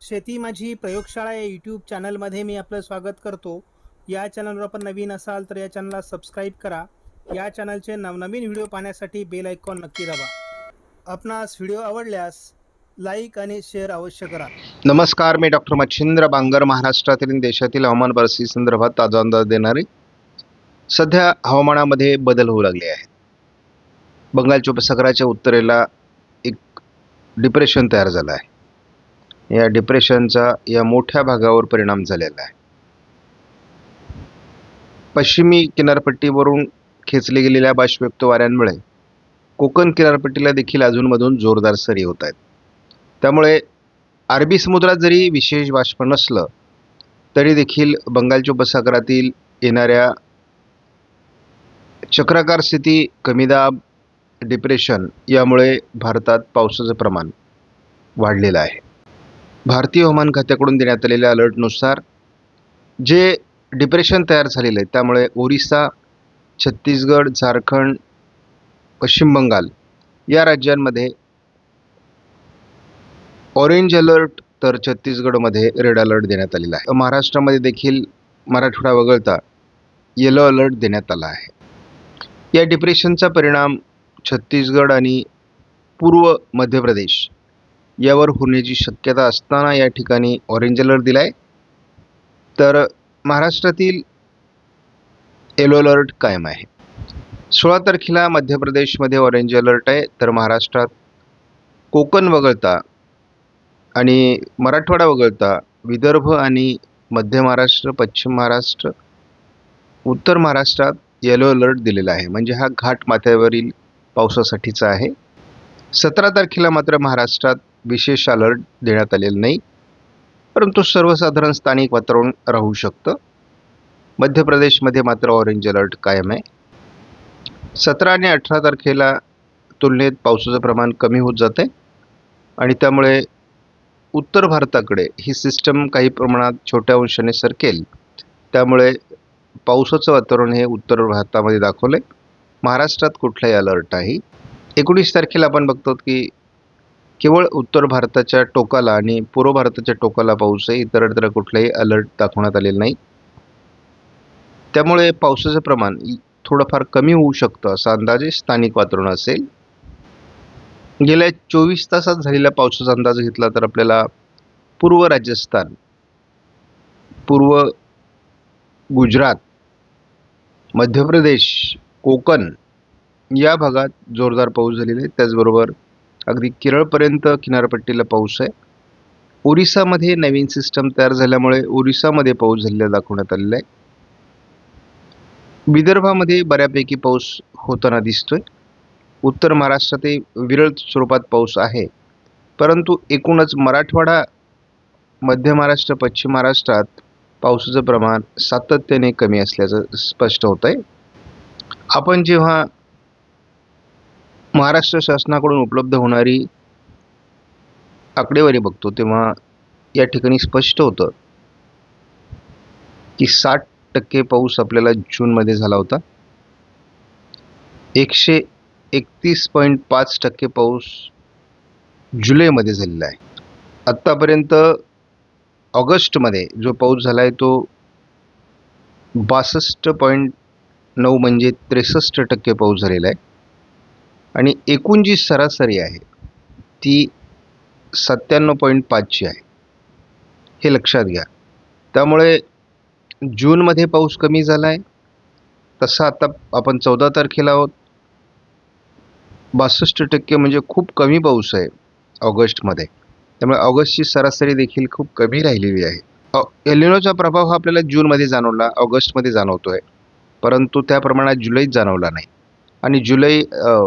शेती माझी प्रयोगशाळा या यूट्यूब चॅनलमध्ये मी आपलं स्वागत करतो. या चॅनलवर आपण नवीन असाल तर या चॅनलला सबस्क्राईब करा. या चॅनलचे नवनवीन व्हिडिओ पाहण्यासाठी बेल आयकॉन नक्की दाबा. आपणास व्हिडिओ आवडल्यास लाईक आणि शेअर अवश्य करा. नमस्कार, मी डॉक्टर मच्छिंद्र बांगर. महाराष्ट्रातील देशातील हवामान परिस्थिती संदर्भात ताजा अंदाज देणारे. सध्या हवामानामध्ये बदल होऊ लागले आहेत. बंगालच्या उपसागराच्या उत्तरेला एक डिप्रेशन तयार झालं आहे. या डिप्रेशनचा या मोठ्या भागावर परिणाम झालेला आहे. पश्चिमी किनारपट्टीवरून खेचले गेलेल्या बाष्पयुक्त वाऱ्यांमुळे कोकण किनारपट्टीला देखील अधूनमधून जोरदार सरी होत आहेत. त्यामुळे अरबी समुद्रात जरी विशेष बाष्प नसलं तरी देखील बंगालच्या उपसागरातील येणाऱ्या चक्राकार स्थिती, कमी दाब, डिप्रेशन यामुळे भारतात पावसाचं प्रमाण वाढलेलं आहे. भारतीय हवामान खात्याकडून देण्यात आलेल्या अलर्टनुसार जे डिप्रेशन तयार झालेलं आहे त्यामुळे ओरिसा, छत्तीसगड, झारखंड, पश्चिम बंगाल या राज्यांमध्ये ऑरेंज अलर्ट तर छत्तीसगडमध्ये रेड अलर्ट देण्यात आलेला आहे. महाराष्ट्रामध्ये देखील मराठवाडा वगळता येलो अलर्ट देण्यात आला आहे. या डिप्रेशनचा परिणाम छत्तीसगड आणि पूर्व मध्य प्रदेश यावर होण्याची शक्यता असताना या ठिकाणी ऑरेंज अलर्ट दिला आहे. तर महाराष्ट्रातील येलो अलर्ट कायम आहे. 16 तारखेला मध्य प्रदेशमध्ये ऑरेंज अलर्ट आहे. तर महाराष्ट्रात कोकण वगळता आणि मराठवाडा वगळता विदर्भ आणि मध्य महाराष्ट्र, पश्चिम महाराष्ट्र, उत्तर महाराष्ट्रात येलो अलर्ट दिलेला आहे. म्हणजे हा घाट माथ्यावरील पावसासाठीचा आहे. 17 तारखेला मात्र महाराष्ट्रात विशेष अलर्ट देण्यात आलेला नाही, परंतु सर्वसाधारण स्थानिक वातावरण राहू शकतं. मध्य प्रदेशमध्ये मात्र ऑरेंज अलर्ट कायम आहे. 17 आणि 18 तारखेला तुलनेत पावसाचं प्रमाण कमी होत जातं आहे आणि त्यामुळे उत्तर भारताकडे ही सिस्टम काही प्रमाणात छोट्या अंशाने सरकेल. त्यामुळे पावसाचं वातावरण हे उत्तर भारतामध्ये दाखवलं आहे. महाराष्ट्रात कुठलाही अलर्ट नाही. 19 तारखेला आपण बघतो की केवळ उत्तर भारताच्या टोकाला आणि पूर्व भारताच्या टोकाला पाऊस आहे. इतरत्र कुठलाही अलर्ट दाखवण्यात आलेला नाही. त्यामुळे पावसाचं प्रमाण थोडंफार कमी होऊ शकतं असा अंदाजे स्थानिक वातावरण असेल. गेल्या 24 तासात झालेल्या पावसाचा अंदाज घेतला तर आपल्याला पूर्व राजस्थान, पूर्व गुजरात, मध्य प्रदेश, कोकण या भागात जोरदार पाऊस झालेला आहे. त्याचबरोबर अगदी केरळपर्यंत किनारपट्टीला पाऊस आहे. ओरिसामध्ये नवीन सिस्टम तयार झाल्यामुळे ओरिसामध्ये पाऊस झालेला दाखवण्यात आलेला आहे. विदर्भामध्ये बऱ्यापैकी पाऊस होताना दिसतोय. उत्तर महाराष्ट्रातही विरळ स्वरूपात पाऊस आहे, परंतु एकूणच मराठवाडा, मध्य महाराष्ट्र, पश्चिम महाराष्ट्रात पावसाचं प्रमाण सातत्याने कमी असल्याचं स्पष्ट होत आहे. आपण जेव्हा महाराष्ट्र शासनाकडून उपलब्ध होणारी आकडेवारी बघतो तेव्हा या ठिकाणी स्पष्ट होतं की 60% पाऊस आपल्याला जूनमध्ये झाला होता. 131.5% पाऊस जुलैमध्ये झालेला आहे. आत्तापर्यंत ऑगस्टमध्ये जो पाऊस झाला आहे तो 62.9 म्हणजे 63% पाऊस झालेला आहे आणि एकूण जी सरासरी आहे ती 97.5 आहे. हे लक्षात घ्या. त्यामुळे जूनमध्ये पाऊस कमी झाला आहे. तसा आता आपण 14 तारखेला आहोत. 62% म्हणजे खूप कमी पाऊस आहे ऑगस्टमध्ये. त्यामुळे ऑगस्टची सरासरी देखील खूप कमी राहिलेली आहे. एलिनोचा प्रभाव हा आपल्याला जूनमध्ये जाणवला, ऑगस्टमध्ये जाणवतो आहे, परंतु त्या प्रमाणात जुलैत जाणवला नाही. आणि जुलै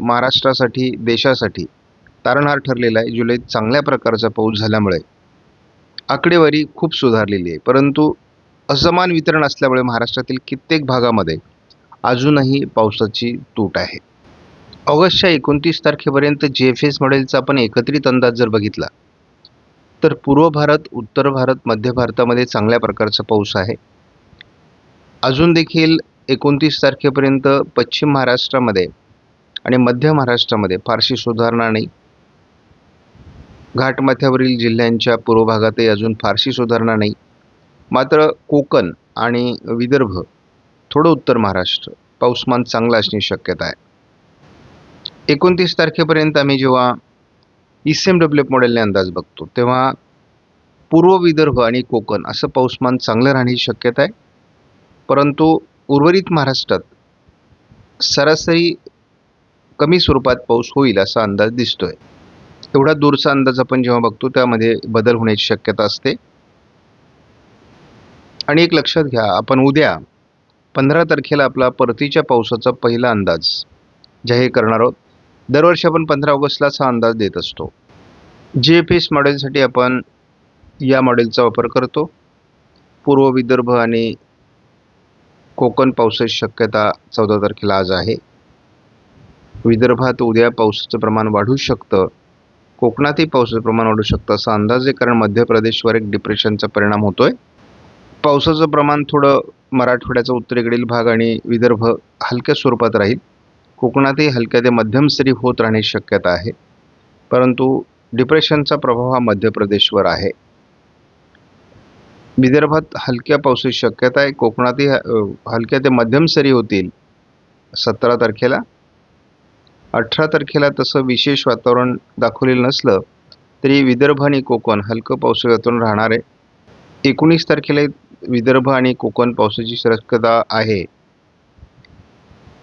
महाराष्ट्रासाठी, देशासाठी तारणहार ठरलेला आहे. जुलैत चांगल्या प्रकारचा पाऊस झाल्यामुळे आकडेवारी खूप सुधारलेली आहे, परंतु असमान वितरण असल्यामुळे महाराष्ट्रातील कित्येक भागामध्ये अजूनही पावसाची तूट आहे. ऑगस्टच्या 29 तारखेपर्यंत GFS मॉडेलचा आपण एकत्रित अंदाज जर बघितला तर पूर्व भारत, उत्तर भारत, मध्य भारतामध्ये चांगल्या प्रकारचा पाऊस आहे. अजून देखील 29 तारखेपर्यंत पश्चिम महाराष्ट्रामध्ये आणि मध्य महाराष्ट्रामध्ये फारशी सुधारणा नाही. घाटमाथ्यावरील जिल्ह्यांच्या पूर्व भागातही अजून फारशी सुधारणा नाही. मात्र कोकण आणि विदर्भ, थोडं उत्तर महाराष्ट्र पाऊसमान चांगलं असण्याची शक्यता आहे. 29 तारखेपर्यंत आम्ही जेव्हा ECMWF मॉडेलने अंदाज बघतो तेव्हा पूर्व विदर्भ आणि कोकण असं पाऊसमान चांगलं राहण्याची शक्यता आहे. परंतु उर्वरित महाराष्ट्रात सरासरी कमी स्वरूपात पाऊस होईल असा अंदाज दिसतोय. एवढा दूरचा अंदाज आपण जेव्हा बघतो त्यामध्ये बदल होण्याची शक्यता असते. आणि एक लक्षात घ्या, आपण उद्या 15 तारखेला आपला परतीच्या पावसाचा पहिला अंदाज जाहीर करणार आहोत. दरवर्षी आपण 15 ऑगस्टलाच हा अंदाज देत असतो. GFS मॉडेलसाठी आपण या मॉडेलचा वापर करतो. पूर्व विदर्भ आणि कोकण पावसाची शक्यता 14 तारखेला आज आहे. विदर्भात उद्या पावसाचं प्रमाण वाढू शकतं, कोकणातही पावसाचं प्रमाण वाढू शकतं असा अंदाज आहे, कारण मध्य प्रदेशवर एक डिप्रेशनचा परिणाम होतोय. पावसाचं प्रमाण थोडं मराठवाड्याचा उत्तरेकडील भाग आणि विदर्भ हलक्या स्वरूपात राहील. कोकणातही हलक्या ते मध्यम सरी होत राहण्याची शक्यता आहे, परंतु डिप्रेशनचा प्रभाव हा मध्य प्रदेशवर आहे. विदर्भात हलक्या पावसाची शक्यता आहे. कोकणातही हलक्या ते मध्यम सरी होतील 17 तारखेला. 18 तारखेला तसं विशेष वातावरण दाखवलेलं नसलं तरी विदर्भ आणि कोकण हलकं पावसाचं वातावरण राहणार आहे. 19 तारखेला विदर्भ आणि कोकण पावसाची शक्यता आहे.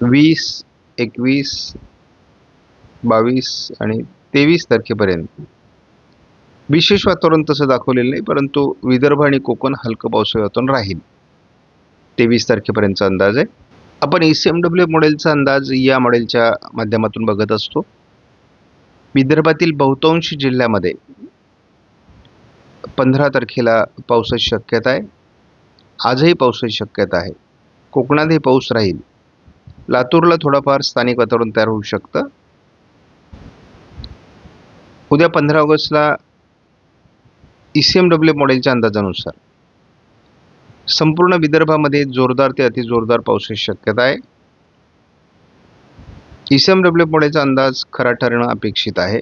20, 21, 22 आणि 23 तारखेपर्यंत विशेष वातावरण तसं दाखवलेलं नाही, परंतु विदर्भ आणि कोकण हलकं पावसाचं वातावरण राहील. 23 तारखेपर्यंतचा अंदाज आहे. आपण ECMWF मॉडेलचा अंदाज या मॉडेलच्या माध्यमातून बघत असतो. विदर्भातील बहुतांश जिल्ह्यामध्ये 15 तारखेला पावसाची शक्यता आहे. आजही पावसाची शक्यता आहे. कोकणातही पाऊस राहील. लातूरला थोडाफार स्थानिक वातावरण तयार होऊ शकतं. उद्या 15 ऑगस्टला ECMWF मॉडेलच्या अंदाजानुसार संपूर्ण विदर्भामध्ये जोरदार ते अतिजोरदार पावसाची शक्यता आहे. ECMWF मॉडेलचा अंदाज खरा ठरणं अपेक्षित आहे.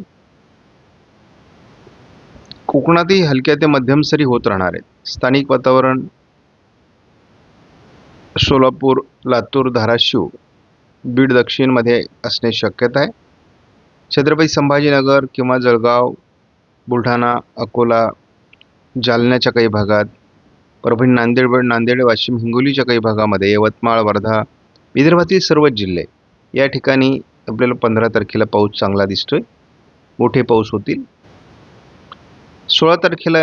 कोकणातही हलक्या ते मध्यम सरी होत राहणार आहेत. स्थानिक वातावरण सोलापूर, लातूर, धाराशिव, बीड दक्षिणमध्ये असण्याची शक्यता आहे. छत्रपती संभाजीनगर किंवा जळगाव, बुलढाणा, अकोला, जालन्याच्या काही भागात, परभणी, नांदेड, वाशिम, हिंगोलीच्या काही भागामध्ये, यवतमाळ, वर्धा, विदर्भातील सर्वच जिल्हे या ठिकाणी आपल्याला 15 तारखेला पाऊस चांगला दिसतोय. मोठे पाऊस होतील. 16 तारखेला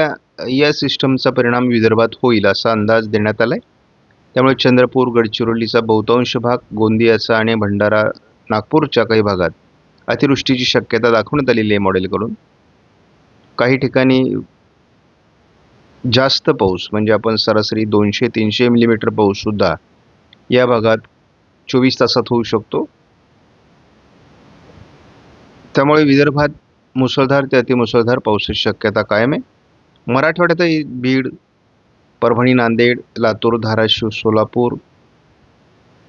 या सिस्टमचा परिणाम विदर्भात होईल असा अंदाज देण्यात आला आहे. त्यामुळे चंद्रपूर, गडचिरोलीचा बहुतांश भाग, गोंदियाचा आणि भंडारा, नागपूरच्या काही भागात अतिवृष्टीची शक्यता दाखवण्यात आलेली आहे मॉडेलकडून. काही ठिकाणी जास्त पाऊस म्हणजे आपण सरासरी 200-300 मिलीमीटर पाऊससुद्धा या भागात 24 तासात होऊ शकतो. त्यामुळे विदर्भात मुसळधार ते अतिमुसळधार पावसाची शक्यता कायम आहे. मराठवाड्यातही बीड, परभणी, नांदेड, लातूर, धाराशिव, सोलापूर,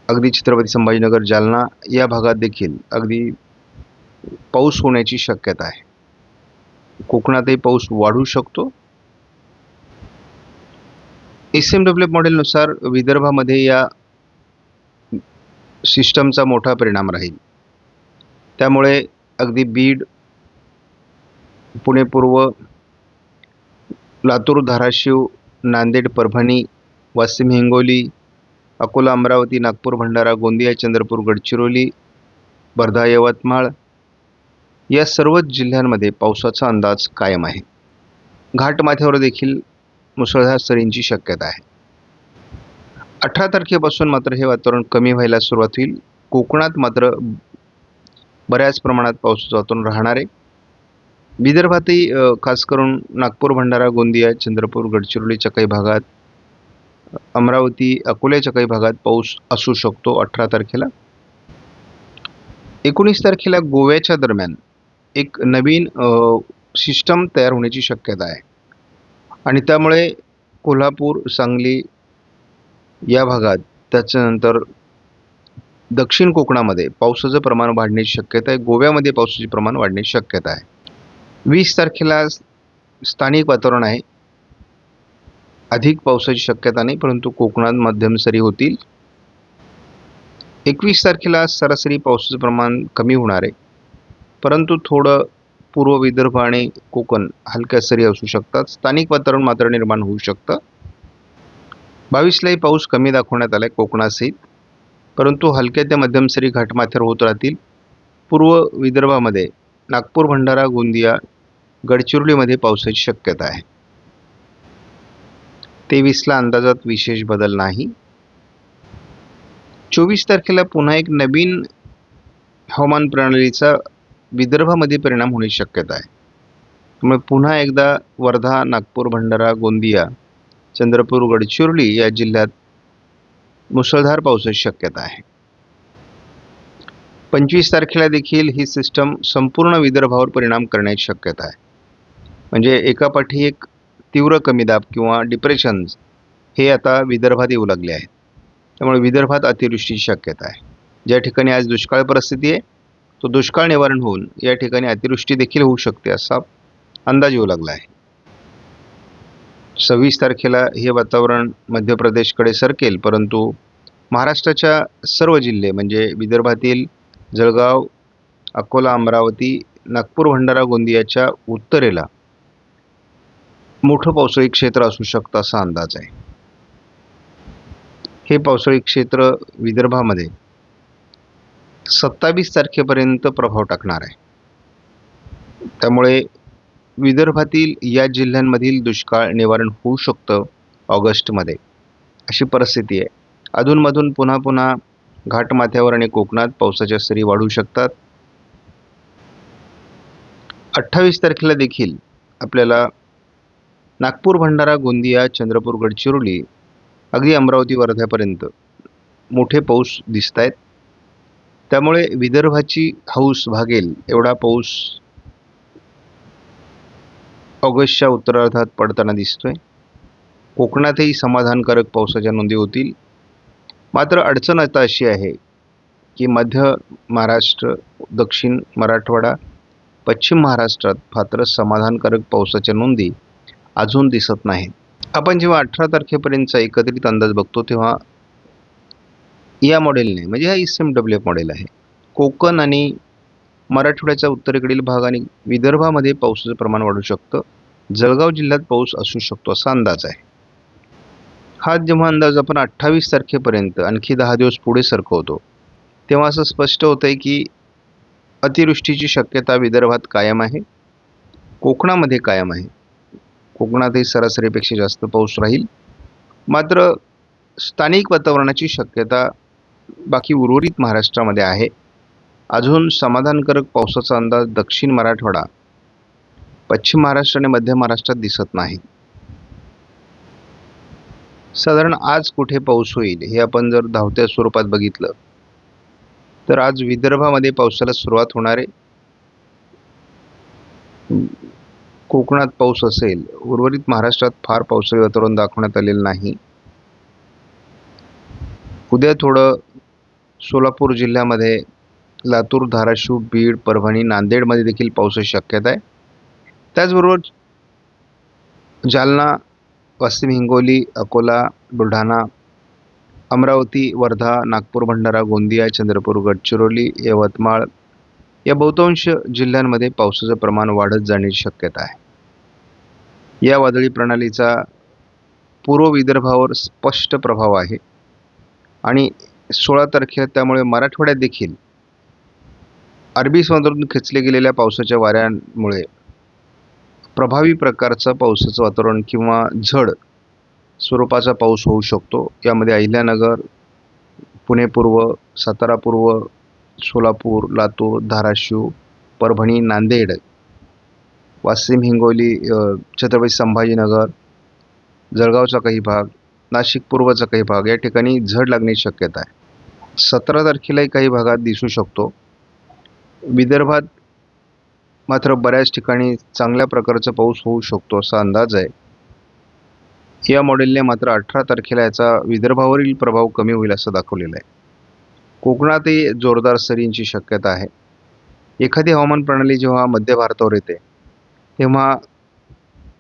अगदी छत्रपती संभाजीनगर, जालना या भागात देखील अगदी पाऊस होण्याची शक्यता आहे. कोकणातही पाऊस वाढू शकतो. ECMWF मॉडेलनुसार विदर्भामध्ये या सिस्टमचा मोठा परिणाम राहील. त्यामुळे अगदी बीड, पुणे पूर्व, लातूर, धाराशिव, नांदेड, परभणी, वाशिम, हिंगोली, अकोला, अमरावती, नागपूर, भंडारा, गोंदिया, चंद्रपूर, गडचिरोली, वर्धा, यवतमाळ या सर्वच जिल्ह्यांमध्ये पावसाचा अंदाज कायम आहे. घाटमाथ्यावर देखील मुसळधार सरींची शक्यता आहे. 18 तारखेपासून मात्र हे वातावरण कमी व्हायला सुरुवात होईल. कोकणात मात्र बऱ्याच प्रमाणात पावसाचं वातावरण राहणार आहे. विदर्भातही खास करून नागपूर, भंडारा, गोंदिया, चंद्रपूर, गडचिरोलीच्या काही भागात, अमरावती, अकोल्याच्या काही भागात पाऊस असू शकतो 18 तारखेला. 19 तारखेला गोव्याच्या दरम्यान एक नवीन सिस्टम तयार होण्याची शक्यता आहे आणि त्यामुळे कोल्हापूर, सांगली या भागात, त्याच्यानंतर दक्षिण कोकणामध्ये पावसाचं प्रमाण वाढण्याची शक्यता आहे. गोव्यामध्ये पावसाचे प्रमाण वाढण्याची शक्यता आहे. 20 तारखेला स्थानिक वातावरण आहे. अधिक पावसाची शक्यता नाही, परंतु कोकणात मध्यम सरी होतील. 21 तारखेला सरासरी पावसाचं प्रमाण कमी होणार आहे, परंतु थोडं पूर्व विदर्भ आणि कोकण हलक्या सरी असू शकतात. स्थानिक वातावरण मात्र निर्माण होऊ शकतं. 22लाही पाऊस कमी दाखवण्यात आला आहे कोकणासहित, परंतु हलक्या ते मध्यम सरी घाटमाथ्यावर होत राहतील. पूर्व विदर्भामध्ये नागपूर, भंडारा, गोंदिया, गडचिरोलीमध्ये पावसाची शक्यता आहे. 23ला अंदाजात विशेष बदल नाही. 24 तारखेला पुन्हा एक नवीन हवामान प्रणालीचा विदर्भामध्ये परिणाम होण्याची शक्यता आहे. त्यामुळे पुन्हा एकदा वर्धा, नागपूर, भंडारा, गोंदिया, चंद्रपूर, गडचिरोली या जिल्ह्यात मुसळधार पावसाची शक्यता आहे. 25 तारखेला देखील ही सिस्टम संपूर्ण विदर्भावर परिणाम करण्याची शक्यता आहे. म्हणजे एकापाठी एक तीव्र कमी दाब किंवा डिप्रेशन्स हे आता विदर्भात येऊ लागले आहेत. त्यामुळे विदर्भात अतिवृष्टीची शक्यता आहे. ज्या ठिकाणी आज दुष्काळ परिस्थिती आहे, तो दुष्काळ निवारण होऊन या ठिकाणी अतिवृष्टी देखील होऊ शकते असा अंदाज येऊ लागला आहे. 26 तारखेला हे वातावरण मध्य प्रदेशकडे सरकेल, परंतु महाराष्ट्राच्या सर्व जिल्हे म्हणजे विदर्भातील जळगाव, अकोला, अमरावती, नागपूर, भंडारा, गोंदियाच्या उत्तरेला मोठं पावसाळी क्षेत्र असू शकतं असा अंदाज आहे. हे पावसाळी क्षेत्र विदर्भामध्ये 27 तारखेपर्यंत प्रभाव टाकणार आहे. त्यामुळे विदर्भातील या जिल्ह्यांमधील दुष्काळ निवारण होऊ शकतं ऑगस्टमध्ये, अशी परिस्थिती आहे. अधूनमधून पुन्हा घाटमाथ्यावर आणि कोकणात पावसाच्या सरी वाढू शकतात. 28 तारखेला देखील आपल्याला नागपूर, भंडारा, गोंदिया, चंद्रपूर, गडचिरोली, अगदी अमरावती, वर्ध्यापर्यंत मोठे पाऊस दिसत आहेत. त्यामुळे विदर्भाची हौस भागेल एवढा पाऊस ऑगस्टच्या उत्तरार्धात पडताना दिसतोय. कोकणातही समाधानकारक पावसाच्या नोंदी होतील. मात्र अडचण आता अशी आहे की मध्य महाराष्ट्र, दक्षिण मराठवाडा, पश्चिम महाराष्ट्रात मात्र समाधानकारक पावसाच्या नोंदी अजून दिसत नाहीत. आपण जेव्हा 18 तारखेपर्यंतचा एकत्रित अंदाज बघतो तेव्हा या मॉडेलने, म्हणजे हा SMWF मॉडेल आहे, कोकण आणि मराठवाड्याचा उत्तरेकडील भाग आणि विदर्भामध्ये पावसाचं प्रमाण वाढू शकतं. जळगाव जिल्ह्यात पाऊस असू शकतो असा अंदाज आहे. हा जेव्हा अंदाज आपण 28 तारखेपर्यंत आणखी 10 दिवस पुढे सरकवतो तेव्हा असं स्पष्ट होतंय की अतिवृष्टीची शक्यता विदर्भात कायम आहे, कोकणामध्ये कायम आहे. कोकणातही सरासरीपेक्षा जास्त पाऊस राहील. मात्र स्थानिक वातावरणाची शक्यता बाकी उर्वरित महाराष्ट्रामध्ये आहे. अजून समाधानकारक पावसाचा अंदाज दक्षिण मराठवाडा, पश्चिम महाराष्ट्र आणि मध्य महाराष्ट्रात दिसत नाही. साधारण आज कुठे पाऊस होईल हे आपण जर धावत्या स्वरूपात बघितलं तर आज विदर्भामध्ये पावसाला सुरुवात होणार आहे. कोकणात पाऊस असेल, उर्वरित महाराष्ट्रात फार पावसाळी वातावरण दाखवण्यात आलेलं नाही. उद्या थोडं सोलापूर जिल्ह्यामध्ये, लातूर, धाराशिव, बीड, परभणी, नांदेडमध्ये देखील पावसाची शक्यता आहे. त्याचबरोबर जालना, वाशिम, हिंगोली, अकोला, बुलढाणा, अमरावती, वर्धा, नागपूर, भंडारा, गोंदिया, चंद्रपूर, गडचिरोली, यवतमाळ या बहुतांश जिल्ह्यांमध्ये पावसाचं प्रमाण वाढत जाण्याची शक्यता आहे. या वादळी प्रणालीचा पूर्व विदर्भावर स्पष्ट प्रभाव आहे आणि 16 तारखेला त्यामुळे मराठवाड्यात देखील अरबी समुद्रातून खेचले गेलेल्या पावसाच्या वाऱ्यांमुळे प्रभावी प्रकारचं पावसाचं वातावरण किंवा झड स्वरूपाचा पाऊस होऊ शकतो. यामध्ये अहिल्यानगर, पुणे पूर्व, सातारा पूर्व, सोलापूर, लातूर, धाराशिव, परभणी, नांदेड, वाशिम, हिंगोली, छत्रपती संभाजीनगर, जळगावचा काही भाग, नाशिक पूर्वचा काही भाग या ठिकाणी झड लागण्याची शक्यता आहे. 17 तारखेलाही काही भागात दिसू शकतो. विदर्भात मात्र बऱ्याच ठिकाणी चांगल्या प्रकारचा पाऊस होऊ शकतो असा अंदाज आहे. या मॉडेलने मात्र 18 तारखेला याचा विदर्भावरील प्रभाव कमी होईल असं दाखवलेलं आहे. कोकणातही जोरदार सरींची शक्यता आहे. एखादी हवामान प्रणाली जेव्हा मध्य भारतावर येते तेव्हा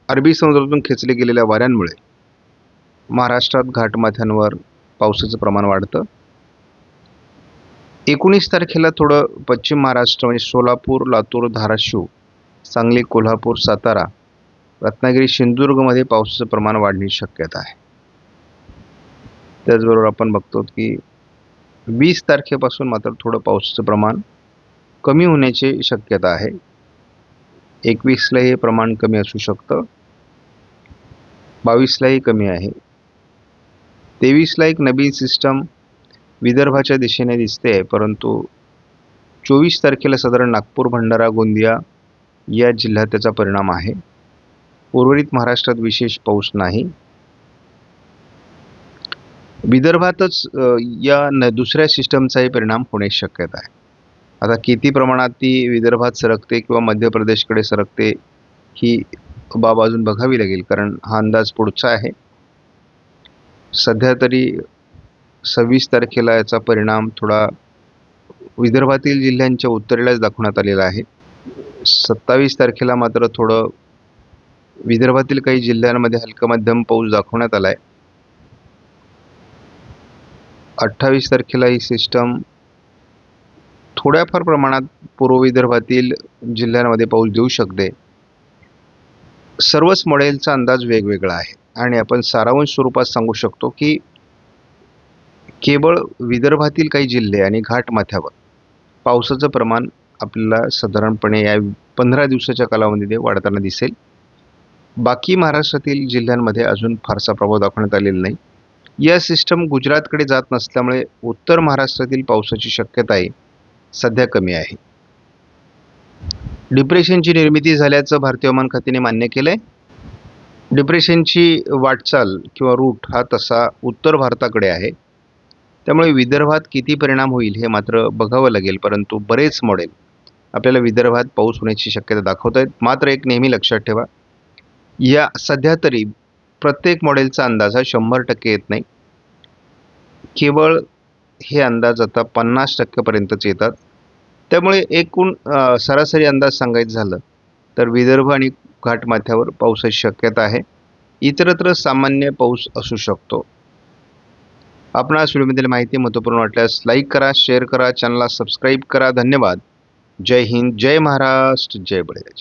अरबी समुद्रातून खेचले गेलेल्या वाऱ्यांमुळे महाराष्ट्रात घाटमाथ्यांवर पावसाचं प्रमाण वाढतं. 19 तारखेला थोडं पश्चिम महाराष्ट्र म्हणजे सोलापूर, लातूर, धाराशिव, सांगली, कोल्हापूर, सातारा, रत्नागिरी, सिंधुदुर्गमध्ये पावसाचं प्रमाण वाढण्याची शक्यता आहे. त्याचबरोबर आपण बघतो की 20 तारखेपासून मात्र थोडं पावसाचं प्रमाण कमी होण्याची शक्यता आहे. 21ला हे प्रमाण कमी असू शकतं, 22लाही कमी आहे. 23ला एक नवीन सिस्टम विदर्भाच्या दिशेने दिसते, परंतु 24 तारखेला साधारण नागपूर, भंडारा, गोंदिया या जिल्ह्यात त्याचा परिणाम आहे. उर्वरित महाराष्ट्रात विशेष पाऊस नाही. विदर्भातच दुसऱ्या सिस्टमचाही परिणाम होण्याची शक्यता आहे. आता किती प्रमाणात ती विदर्भात सरकते किंवा मध्य प्रदेशकडे सरकते ही बाब अजून बघावी लागेल, कारण हा अंदाज पुढचा आहे. सध्या तरी 26 तारखेला याचा परिणाम थोडा विदर्भातील जिल्ह्यांच्या उत्तरेलाच दाखवण्यात आलेला आहे. 27 तारखेला मात्र थोडं विदर्भातील काही जिल्ह्यांमध्ये हलका मध्यम पाऊस दाखवण्यात आला आहे. 28 तारखेला ही सिस्टम थोड्याफार प्रमाणात पूर्व विदर्भातील जिल्ह्यांमध्ये पाऊस देऊ शकते. सर्वच मॉडेलचा अंदाज वेगवेगळा आहे आणि आपण सारांश स्वरूपात सांगू शकतो की केवळ विदर्भातील काही जिल्हे आणि घाटमाथ्यावर पावसाचं प्रमाण आपल्याला साधारणपणे या 15 दिवसाच्या कालावधीमध्ये वाढताना दिसेल. बाकी महाराष्ट्रातील जिल्ह्यांमध्ये अजून फारसा प्रभाव दाखवण्यात आलेला नाही. या सिस्टम गुजरातकडे जात नसल्यामुळे उत्तर महाराष्ट्रातील पावसाची शक्यताही सध्या कमी आहे. डिप्रेशनची निर्मिती झाल्याचं भारतीय हवामान खात्याने मान्य केलंय. डिप्रेशनची वाटचाल किंवा रूट हा तसा उत्तर भारताकडे आहे, त्यामुळे विदर्भात किती परिणाम होईल हे मात्र बघावं लागेल. परंतु बरेच मॉडेल आपल्याला विदर्भात पाऊस होण्याची शक्यता दाखवत आहेत. मात्र एक नेहमी लक्षात ठेवा, या सध्या तरी प्रत्येक मॉडेलचा अंदाज हा 100% येत नाही. केवळ हे अंदाज आता 50% पर्यंतच येतात. त्यामुळे एकूण सरासरी अंदाज सांगायचं झालं तर विदर्भ आणि घाटमाथ्यावर पावसाची शक्यता आहे. इतरत्र सामान्य पाऊस असू शकतो. आपणास व्हिडिओमधील माहिती महत्त्वपूर्ण वाटल्यास लाईक करा, शेअर करा, चॅनलला सबस्क्राईब करा. धन्यवाद. जय हिंद, जय महाराष्ट्र, जय बळीराजा.